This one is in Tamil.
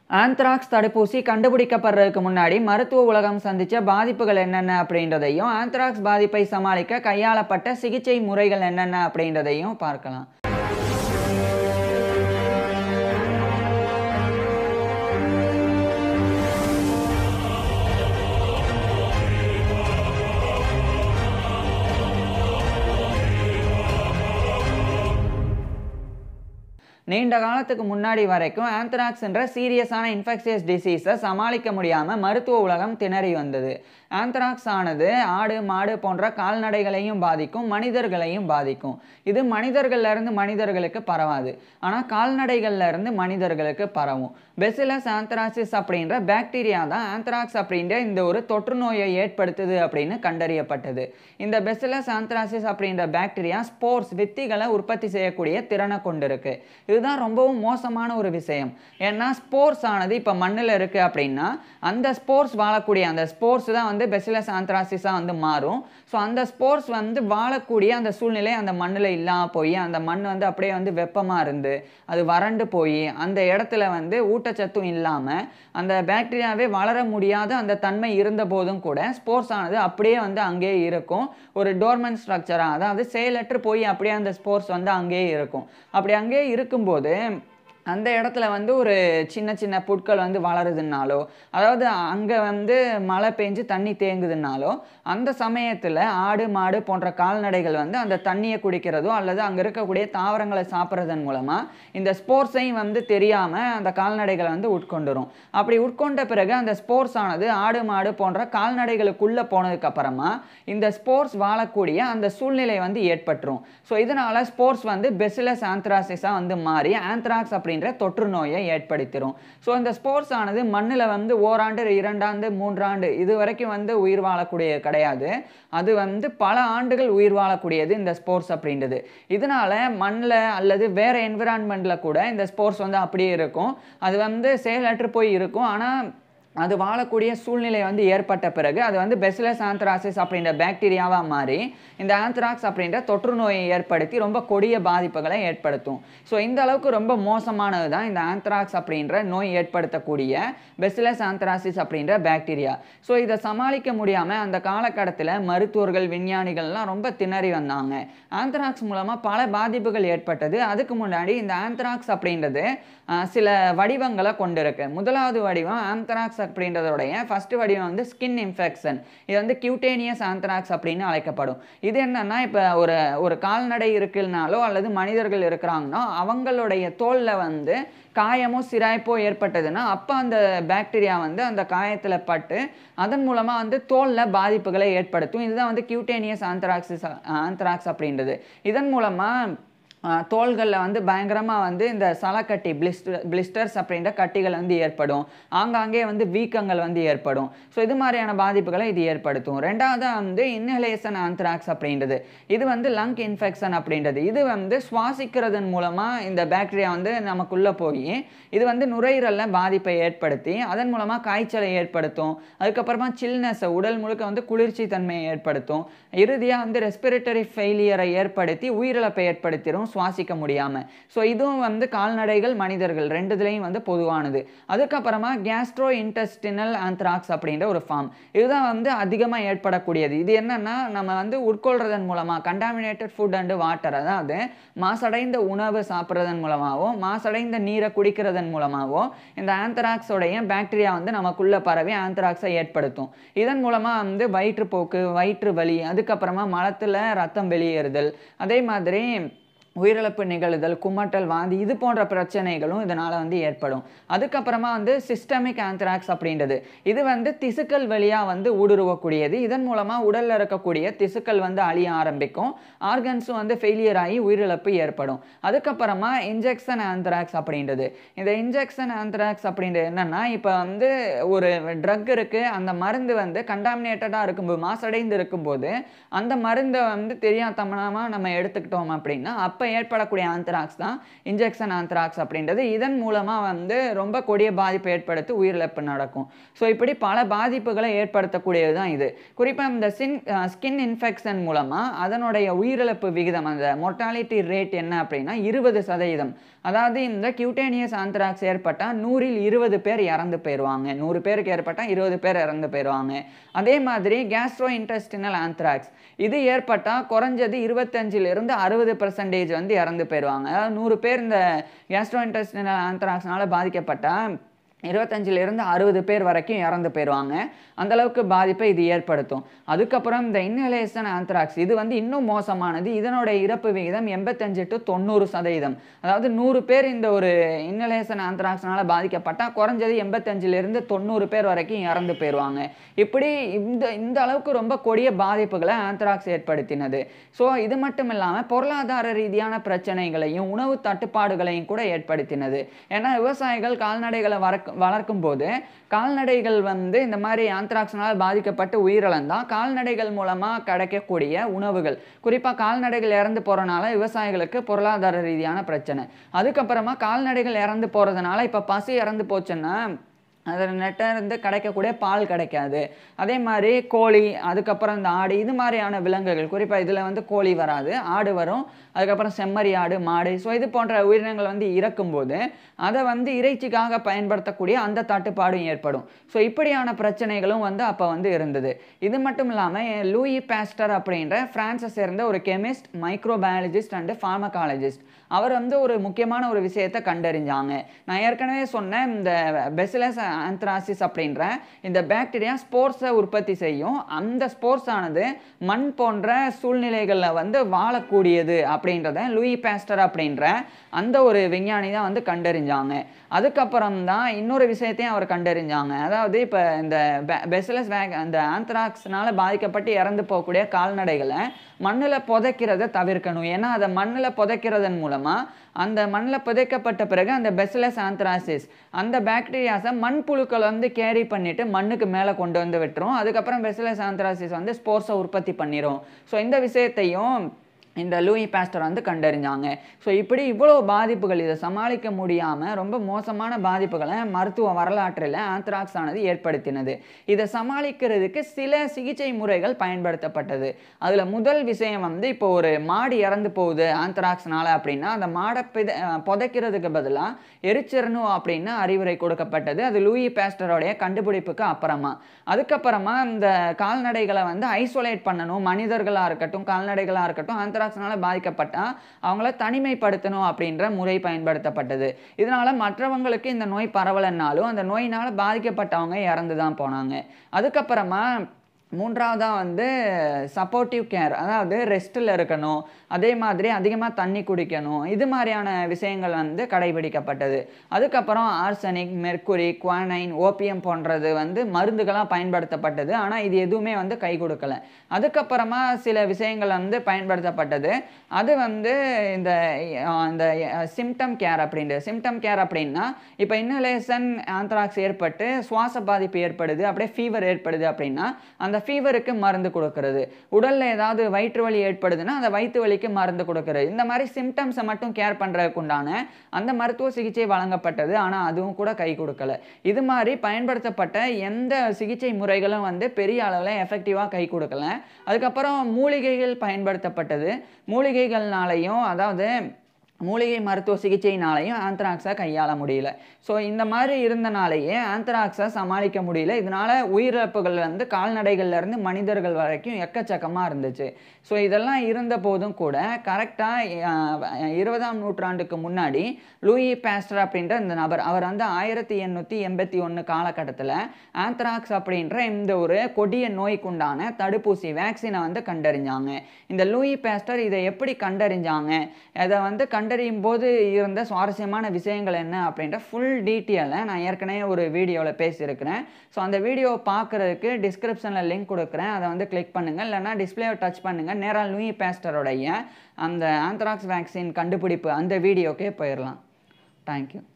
ஆந்த்ராக்ஸ் தடுப்பூசி கண்டுபிடிக்கப்படுறதுக்கு முன்னாடி மருத்துவ உலகம் சந்திச்ச பாதிப்புகள் என்னென்ன அப்படின்றதையும், ஆந்த்ராக்ஸ் பாதிப்பை சமாளிக்க கையாளப்பட்ட சிகிச்சை முறைகள் என்னென்ன அப்படின்றதையும் பார்க்கலாம். நீண்ட காலத்துக்கு முன்னாடி வரைக்கும் ஆந்த்ராக்ஸ்ன்ற சீரியஸான இன்ஃபெக்ஷியஸ் டிசீஸை சமாளிக்க முடியாமல் மருத்துவ உலகம் திணறி வந்தது. ஆந்த்ராக்ஸ் ஆனது ஆடு மாடு போன்ற கால்நடைகளையும் பாதிக்கும், மனிதர்களையும் பாதிக்கும். இது மனிதர்கள்லேருந்து மனிதர்களுக்கு பரவாது, ஆனால் கால்நடைகள்லேருந்து மனிதர்களுக்கு பரவும். பெசிலஸ் ஆந்த்ராசிஸ் அப்படின்ற பாக்டீரியா தான் ஆந்த்ராக்ஸ் அப்படின்ற இந்த ஒரு தொற்று நோயை ஏற்படுத்துது அப்படின்னு கண்டறியப்பட்டது. இந்த பெசிலஸ் ஆந்த்ராசிஸ் அப்படின்ற பாக்டீரியா ஸ்போர்ஸ் வித்திகளை உற்பத்தி செய்யக்கூடிய திறனை கொண்டிருக்கு. இதுதான் ரொம்பவும் மோசமான ஒரு விஷயம். ஏன்னா ஸ்போர்ஸ் ஆனது இப்போ மண்ணில் இருக்குது அப்படின்னா அந்த ஸ்போர்ஸ் வாழக்கூடிய அந்த ஸ்போர்ஸ் தான் வந்து பெசிலஸ் ஆந்த்ராசிஸாக வந்து மாறும். ஸோ அந்த ஸ்போர்ஸ் வந்து வாழக்கூடிய அந்த சூழ்நிலை அந்த மண்ணில் இல்லாமல் போய் அந்த மண் வந்து அப்படியே வந்து வெப்பமாக இருந்து அது வறண்டு போய் அந்த இடத்துல வந்து ஊட்டச்சத்தும் இல்லாமல் அந்த பாக்டீரியாவே வளர முடியாத அந்த தன்மை இருந்த போதும் கூட ஸ்போர்ஸ் ஆனது அப்படியே வந்து அங்கேயே இருக்கும். ஒரு டோர்மன் ஸ்ட்ரக்சராக, அதாவது செயலற்று போய் அப்படியே அந்த ஸ்போர்ஸ் வந்து அங்கேயே இருக்கும். அப்படி அங்கேயே இருக்கும்போது அந்த இடத்துல வந்து ஒரு சின்ன சின்ன புட்கள் வந்து வளருதுன்னாலோ, அதாவது அங்கே வந்து மழை பெஞ்சு தண்ணி தேங்குதுன்னாலோ, அந்த சமயத்தில் ஆடு மாடு போன்ற கால்நடைகள் வந்து அந்த தண்ணியை குடிக்கிறதோ அல்லது அங்கே இருக்கக்கூடிய தாவரங்களை சாப்பிட்றதன் மூலமாக இந்த ஸ்போர்ஸையும் வந்து தெரியாமல் அந்த கால்நடைகளை வந்து உட்கொண்டுரும். அப்படி உட்கொண்ட பிறகு அந்த ஸ்போர்ஸ் ஆனது ஆடு மாடு போன்ற கால்நடைகளுக்குள்ளே போனதுக்கப்புறமா இந்த ஸ்போர்ஸ் வாழக்கூடிய அந்த சூழ்நிலை வந்து ஏற்பட்டுரும். ஸோ இதனால் ஸ்போர்ஸ் வந்து பெசிலஸ் ஆந்த்ராசிஸாக வந்து மாறி ஆந்த்ராக்ஸ் அப்படி தொற்று நோயை ஏற்படுத்திடும். ஸோ இந்த ஸ்போர்ஸ் ஆனது மண்ணில் வந்து ஓராண்டு 2 ஆண்டு 3 ஆண்டு இது வரைக்கும் வந்து உயிர் வாழக்கூடிய கிடையாது. அது வந்து பல ஆண்டுகள் உயிர் வாழக்கூடியது இந்த ஸ்போர்ஸ் அப்படின்றது. இதனால மண்ணில் அல்லது வேற என்விரான்மெண்ட்ல கூட இந்த ஸ்போர்ஸ் வந்து அப்படியே இருக்கும். அது வந்து செயலற்று போய் இருக்கும். ஆனால் அது வாழக்கூடிய சூழ்நிலை வந்து ஏற்பட்ட பிறகு அது வந்து பெசிலஸ் ஆந்த்ராசிஸ் அப்படின்ற பாக்டீரியாவாக மாறி இந்த ஆந்த்ராக்ஸ் அப்படின்ற தொற்று நோயை ஏற்படுத்தி ரொம்ப கொடிய பாதிப்புகளை ஏற்படுத்தும். ஸோ இந்த அளவுக்கு ரொம்ப மோசமானது தான் இந்த ஆந்த்ராக்ஸ் அப்படின்ற நோய் ஏற்படுத்தக்கூடிய பெசிலஸ் ஆந்த்ராசிஸ் அப்படின்ற பாக்டீரியா. ஸோ இதை சமாளிக்க முடியாமல் அந்த காலகட்டத்தில் மருத்துவர்கள் விஞ்ஞானிகள்லாம் ரொம்ப திணறி வந்தாங்க. ஆந்த்ராக்ஸ் மூலமாக பல பாதிப்புகள் ஏற்பட்டது. அதுக்கு முன்னாடி இந்த ஆந்த்ராக்ஸ் அப்படின்றது சில வடிவங்களை கொண்டிருக்கு. முதலாவது வடிவம் ஆந்த்ராக்ஸ் அப்படின்றதோடைய ஃபர்ஸ்ட் வடிவம் வந்து ஸ்கின் இன்ஃபெக்ஷன். இது வந்து கியூட்டேனியஸ் ஆந்த்ராக்ஸ் அப்படின்னு அழைக்கப்படும். இது என்னன்னா இப்போ ஒரு கால்நடை இருக்குனாலோ அல்லது மனிதர்கள் இருக்கிறாங்கன்னா அவங்களுடைய தோலில் வந்து காயமோ சிராய்ப்போ ஏற்பட்டதுன்னா அப்போ அந்த பாக்டீரியா வந்து அந்த காயத்தில் பட்டு அதன் மூலமாக வந்து தோலில் பாதிப்புகளை ஏற்படுத்தும். இதுதான் வந்து கியூட்டேனியஸ் ஆந்த்ராக்ஸ் அப்படின்றது. இதன் மூலமாக தோள்களில் வந்து பயங்கரமாக வந்து இந்த சலக்கட்டி பிளிஸ்டர்ஸ் அப்படின்ற கட்டிகள் வந்து ஏற்படும். ஆங்காங்கே வந்து வீக்கங்கள் வந்து ஏற்படும். ஸோ இது மாதிரியான பாதிப்புகளை இது ஏற்படுத்தும். ரெண்டாவது வந்து இன்ஹலேஷன் ஆந்த்ராக்ஸ் அப்படின்றது. இது வந்து லங் இன்ஃபெக்ஷன் அப்படின்றது. இது வந்து சுவாசிக்கிறதன் மூலமாக இந்த பாக்டீரியா வந்து நமக்குள்ளே போய் இது வந்து நுரையீரலில் பாதிப்பை ஏற்படுத்தி அதன் மூலமாக காய்ச்சலை ஏற்படுத்தும். அதுக்கப்புறமா சில்னஸ், உடல் முழுக்க வந்து குளிர்ச்சி தன்மையை ஏற்படுத்தும். இறுதியாக வந்து ரெஸ்பிரேட்டரி ஃபெயிலியரை ஏற்படுத்தி உயிரிழப்பை ஏற்படுத்திடும் சுவாசிக்க முடியாமல். ஸோ இதுவும் வந்து கால்நடைகள் மனிதர்கள் ரெண்டுதுலேயும் வந்து பொதுவானது. அதுக்கப்புறமா கேஸ்ட்ரோ இன்டெஸ்டினல் ஆந்த்ராக்ஸ் அப்படின்ற ஒரு ஃபார்ம். இதுதான் வந்து அதிகமாக ஏற்படக்கூடியது. இது என்னன்னா நம்ம வந்து உட்கொள்றதன் மூலமாக கண்டாமினேட்டட் ஃபுட் அண்ட் வாட்டர், அதாவது மாசடைந்த உணவு சாப்பிட்றதன் மூலமாகவோ மாசடைந்த நீரை குடிக்கிறதன் மூலமாகவோ இந்த ஆந்த்ராக்ஸோடைய பாக்டீரியா வந்து நமக்குள்ளே பரவி ஆந்த்ராக்ஸை ஏற்படுத்தும். இதன் மூலமாக வந்து வயிற்றுப்போக்கு, வயிற்று வலி, அதுக்கப்புறமா மலத்தில் ரத்தம் வெளியேறுதல், அதே மாதிரி உயிரிழப்பு நிகழுதல், குமட்டல், வாந்தி இது போன்ற பிரச்சனைகளும் இதனால் வந்து ஏற்படும். அதுக்கப்புறமா வந்து சிஸ்டமிக் ஆந்த்ராக்ஸ் அப்படின்றது. இது வந்து திசுக்கள் வழியாக வந்து ஊடுருவக்கூடியது. இதன் மூலமாக உடலில் இருக்கக்கூடிய திசுக்கள் வந்து அழிய ஆரம்பிக்கும். ஆர்கன்ஸும் வந்து ஃபெயிலியர் ஆகி உயிரிழப்பு ஏற்படும். அதுக்கப்புறமா இன்ஜெக்ஷன் ஆந்த்ராக்ஸ் அப்படின்றது. இந்த இன்ஜெக்ஷன் ஆந்த்ராக்ஸ் அப்படின்றது என்னென்னா, இப்போ வந்து ஒரு ட்ரக் இருக்குது, அந்த மருந்து வந்து கண்டாமினேட்டடாக இருக்கும்போது, மாசடைந்து இருக்கும்போது அந்த மருந்தை வந்து தெரியாதனமாக நம்ம எடுத்துக்கிட்டோம் அப்படின்னா அப்போ அப்போ ஏற்படக்கூடிய ஆந்த்ராக்ஸ் தான் இன்ஜெக்ஷன் ஆந்த்ராக்ஸ் அப்படின்றது. இதன் மூலமாக வந்து ரொம்ப கொடிய பாதிப்பு ஏற்படுத்தி உயிரிழப்பு நடக்கும். ஸோ இப்படி பல பாதிப்புகளை ஏற்படுத்தக்கூடியது தான் இது. குறிப்பாக இந்த ஸ்கின் இன்ஃபெக்ஷன் மூலமாக அதனுடைய உயிரிழப்பு விகிதம், அந்த மொர்டாலிட்டி ரேட் என்ன அப்படின்னா 20%. அதாவது இந்த கியூட்டேனியஸ் ஆந்த்ராக்ஸ் ஏற்பட்டால் 100ல் 20 பேர் இறந்து போயிடுவாங்க. 100 பேருக்கு ஏற்பட்டால் 20 பேர் இறந்து போயிடுவாங்க. அதே மாதிரி கேஸ்ட்ரோ இன்டெஸ்டினல் ஆந்த்ராக்ஸ் இது ஏற்பட்டால் குறைஞ்சது 25லிருந்து 60% வந்து இறந்து போயிடுவாங்க. அதாவது 100 பேர் இந்த கேஸ்ட்ரோ இன்டெஸ்டினல் ஆந்த்ராக்ஸ்னால பாதிக்கப்பட்டால் 25லிருந்து 60 பேர் வரைக்கும் இறந்து போயிடுவாங்க. அந்தளவுக்கு பாதிப்பை இது ஏற்படுத்தும். அதுக்கப்புறம் இந்த இன்ஹலேஷன் ஆந்த்ராக்ஸ் இது வந்து இன்னும் மோசமானது. இதனுடைய இறப்பு விகிதம் 85 to 90%. அதாவது 100 பேர் இந்த ஒரு இன்ஹலேஷன் ஆந்த்ராக்ஸ்னால பாதிக்கப்பட்டால் குறைஞ்சது 85லிருந்து 90 பேர் வரைக்கும் இறந்து போயிடுவாங்க. இப்படி இந்த அளவுக்கு ரொம்ப கொடிய பாதிப்புகளை ஆந்த்ராக்ஸ் ஏற்படுத்தினது. ஸோ இது மட்டும் இல்லாமல் பொருளாதார ரீதியான பிரச்சனைகளையும் உணவு தட்டுப்பாடுகளையும் கூட ஏற்படுத்தினது. ஏன்னா விவசாயிகள் கால்நடைகளை வளர்க்கும் போது கால்நடைகள் வந்து இந்த மாதிரி ஆந்த்ராக்ஸ்னால் பாதிக்கப்பட்டு உயிரிழந்தால் கால்நடைகள் மூலமாக கிடைக்கக்கூடிய உணவுகள், குறிப்பாக கால்நடைகள் இறந்து போகிறனால விவசாயிகளுக்கு பொருளாதார ரீதியான பிரச்சனை. அதுக்கப்புறமா கால்நடைகள் இறந்து போகிறதுனால இப்போ பசு இறந்து போச்சுன்னா அதன்கிட்ட இருந்து கிடைக்கக்கூடிய பால் கிடைக்காது. அதே மாதிரி கோழி, அதுக்கப்புறம் இந்த ஆடு, இது மாதிரியான விலங்குகள், குறிப்பாக இதில் வந்து கோழி வராது, ஆடு வரும், அதுக்கப்புறம் செம்மறி ஆடு, மாடு, ஸோ இது போன்ற உயிரினங்கள் வந்து இறக்கும்போது அதை வந்து இறைச்சிக்காக பயன்படுத்தக்கூடிய அந்த தட்டுப்பாடும் ஏற்படும். ஸோ இப்படியான பிரச்சனைகளும் வந்து அப்போ வந்து இருந்தது. இது மட்டும் இல்லாமல் லூயி பாஸ்டர் அப்படின்ற பிரான்ஸை சேர்ந்த ஒரு கெமிஸ்ட், மைக்ரோபயாலஜிஸ்ட் அண்டு ஃபார்மகாலஜிஸ்ட், அவர் வந்து ஒரு முக்கியமான ஒரு விஷயத்தை கண்டறிஞ்சாங்க. நான் ஏற்கனவே சொன்னேன், இந்த பெசிலஸ் ஆந்த்ராசிஸ் அப்படின்ற இந்த பாக்டீரியா ஸ்போர்ஸை உற்பத்தி செய்யும். அந்த ஸ்போர்ஸ் ஆனது மண் போன்ற சூழ்நிலைகளில் வந்து வாழக்கூடியது அப்படின்றத லூயி பாஸ்டர் அப்படின்ற அந்த ஒரு விஞ்ஞானி தான் வந்து கண்டறிஞ்சாங்க. அதுக்கப்புறம் தான் இன்னொரு விஷயத்தையும் அவர் கண்டறிஞ்சாங்க. அதாவது இப்போ இந்த பெசிலஸ் அந்த ஆந்த்ராக்ஸ்னால பாதிக்கப்பட்டு இறந்து போகக்கூடிய கால்நடைகளை மண்ணில் புதைக்கிறத தவிர்க்கணும். ஏன்னா அதை மண்ணில் புதைக்கிறதன் மூலமாக அந்த மண்ணில் புதைக்கப்பட்ட பிறகு அந்த பெசிலஸ் ஆந்த்ராசிஸ் அந்த பாக்டீரியாஸை மண்புழுக்கள் வந்து கேரி பண்ணிட்டு மண்ணுக்கு மேலே கொண்டு வந்து விட்டுரும். அதுக்கப்புறம் பெசிலஸ் ஆந்த்ராசிஸ் வந்து ஸ்போர்ஸை உற்பத்தி பண்ணிடும். ஸோ இந்த விஷயத்தையும் இந்த லூயி பாஸ்டர் வந்து கண்டறிஞ்சாங்க. ஸோ இப்படி இவ்வளோ பாதிப்புகள், இதை சமாளிக்க முடியாமல் ரொம்ப மோசமான பாதிப்புகளை மருத்துவ வரலாற்றில் ஆந்த்ராக்ஸ் ஆனது ஏற்படுத்தினது. இதை சமாளிக்கிறதுக்கு சில சிகிச்சை முறைகள் பயன்படுத்தப்பட்டது. அதில் முதல் விஷயம் வந்து இப்போ ஒரு மாடு இறந்து போகுது ஆந்த்ராக்ஸ்னால அப்படின்னா அந்த மாடை புதைக்கிறதுக்கு பதிலாக எரிச்சிடணும் அப்படின்னு அறிவுரை கொடுக்கப்பட்டது. அது லூயி பாஸ்டரோடைய கண்டுபிடிப்புக்கு அப்புறமா. அதுக்கப்புறமா இந்த கால்நடைகளை வந்து ஐசோலேட் பண்ணணும், மனிதர்களாக இருக்கட்டும் கால்நடைகளாக இருக்கட்டும் ஆந்த்ராக்ஸ்னால பாதிக்கப்பட்டால் அவங்கள தனிமைப்படுத்தணும் அப்படின்ற முறை பயன்படுத்தப்பட்டது. இதனால மற்றவங்களுக்கு இந்த நோய் பரவலன்னாலும் அந்த நோயினால் பாதிக்கப்பட்டவங்க இறந்து தான் போனாங்க. அதுக்கப்புறமா மூன்றாவதாக வந்து சப்போர்ட்டிவ் கேர், அதாவது ரெஸ்ட்டில் இருக்கணும், அதே மாதிரி அதிகமாக தண்ணி குடிக்கணும், இது மாதிரியான விஷயங்கள் வந்து கடைபிடிக்கப்பட்டது. அதுக்கப்புறம் ஆர்சனிக், மெர்க்குரி, குவானைன், ஓபியம் போன்றது வந்து மருந்துகளாக பயன்படுத்தப்பட்டது. ஆனால் இது எதுவுமே வந்து கை கொடுக்கலை. அதுக்கப்புறமா சில விஷயங்கள் வந்து பயன்படுத்தப்பட்டது. அது வந்து இந்த சிம்டம் கேர் அப்படின்னா இப்போ இன்ஹலேஷன் ஆந்த்ராக்ஸ் ஏற்பட்டு சுவாச பாதிப்பு ஏற்படுது, அப்படியே ஃபீவர் ஏற்படுது அப்படின்னா அந்த ஃபீவருக்கு மருந்து கொடுக்கறது. உடலில் ஏதாவது வயிற்று வலி ஏற்படுதுன்னா அந்த வயிற்று வலிக்கு மருந்து கொடுக்கறது. இந்த மாதிரி சிம்டம்ஸை மட்டும் கேர் பண்ணுறதுக்கு உண்டான அந்த மருத்துவ சிகிச்சை வழங்கப்பட்டது. ஆனால் அதுவும் கூட கை கொடுக்கல. இது மாதிரி பயன்படுத்தப்பட்ட எந்த சிகிச்சை முறைகளும் வந்து பெரிய அளவில் எஃபெக்டிவாக கை கொடுக்கல. அதுக்கப்புறம் மூலிகைகள் பயன்படுத்தப்பட்டது. மூலிகைகள்னாலையும், அதாவது மூலிகை மருத்துவ சிகிச்சையினாலையும் ஆந்த்ராக்ஸை கையாள முடியல. ஸோ இந்த மாதிரி இருந்தனாலேயே ஆந்த்ராக்ஸை சமாளிக்க முடியல. இதனால் உயிரிழப்புகள் வந்து கால்நடைகள்லேருந்து மனிதர்கள் வரைக்கும் எக்கச்சக்கமாக இருந்துச்சு. ஸோ இதெல்லாம் இருந்த போதும் கூட கரெக்டாக 20ஆம் நூற்றாண்டுக்கு முன்னாடி லூயி பாஸ்டர் அப்படின்ற இந்த நபர், அவர் வந்து 1881 காலகட்டத்தில் ஆந்த்ராக்ஸ் அப்படின்ற இந்த ஒரு கொடிய நோய்க்குண்டான தடுப்பூசி வேக்சினை வந்து கண்டறிஞ்சாங்க. இந்த லூயி பாஸ்டர் இதை எப்படி கண்டறிஞ்சாங்க, அதை வந்து கண்டறியும் போது இருந்த சுவாரஸ்யமான விஷயங்கள் என்ன அப்படின்ற ஃபுல் டீட்டெயிலை நான் ஏற்கனவே ஒரு வீடியோவில் பேசியிருக்கிறேன். ஸோ அந்த வீடியோவை பார்க்குறதுக்கு டிஸ்கிரிப்ஷனில் லிங்க் கொடுக்குறேன், அதை வந்து கிளிக் பண்ணுங்கள். இல்லைனா டிஸ்பிளேவை டச் பண்ணுங்கள், நேராக லூயி பாஸ்டரோடைய அந்த ஆந்த்ராக்ஸ் வேக்சின் கண்டுபிடிப்பு அந்த வீடியோக்கே போயிடலாம். தேங்க்யூ.